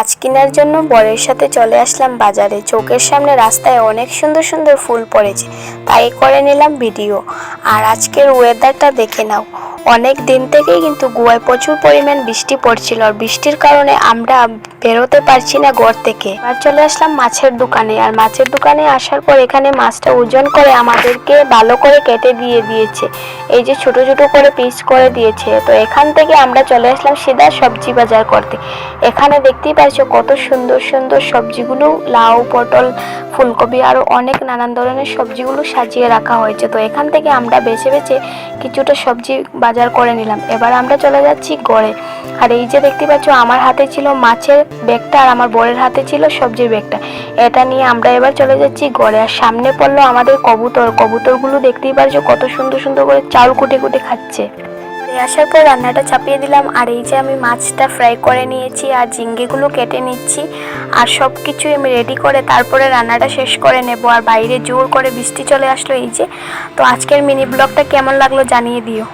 মাছ কেনার জন্য বরের সাথে চলে আসলাম বাজারে। চোখের সামনে রাস্তায় অনেক সুন্দর সুন্দর ফুল পড়েছে, তাই করে নিলাম ভিডিও। আর আজকের ওয়েদারটা দেখে নাও, অনেক দিন থেকেই কিন্তু গোয়ায় প্রচুর পরিমাণ বৃষ্টি পড়ছিল, আর বৃষ্টির কারণে আমরা বেরোতে পারছি না ঘর থেকে। আর চলে আসলাম মাছের দোকানে, আর মাছের দোকানে আসার পর এখানে মাছটা ওজন করে আমাদেরকে ভালো করে কেটে দিয়েছে। এই যে ছোট ছোট করে পিস করে দিয়েছে। তো এখান থেকে আমরা চলে আসলাম সিধা সবজি বাজার করতে। এখানে দেখতেই পাচ্ছো কত সুন্দর সুন্দর সবজিগুলো, লাউ, পটল, ফুলকপি আরও অনেক নানান ধরনের সবজিগুলো সাজিয়ে রাখা হয়েছে। তো এখান থেকে আমরা বেছে বেছে কিছুটা সবজি বাজার করে নিলাম। এবার আমরা চলে যাচ্ছি ঘরে। আর এই যে দেখতে পাচ্ছ আমার হাতে ছিল মাছের ব্যাগটা, আর আমার বরের হাতে ছিল সবজির ব্যাগটা। এটা নিয়ে আমরা এবার চলে যাচ্ছি ঘরে। আর সামনে পড়লো আমাদের কবুতরগুলো দেখতেই পাচ্ছ কত সুন্দর সুন্দর করে চাউল কুটে কুটে খাচ্ছে। আসার পর রান্নাটা চাপিয়ে দিলাম। আর এই যে আমি মাছটা ফ্রাই করে নিয়েছি, আর ঝিঙ্গেগুলো কেটে নিচ্ছি, আর সব কিছু আমি রেডি করে তারপরে রান্নাটা শেষ করে নেব। আর বাইরে জোর করে বৃষ্টি চলে আসলো এই যে। তো আজকের মিনি ব্লগটা কেমন লাগলো জানিয়ে দিও।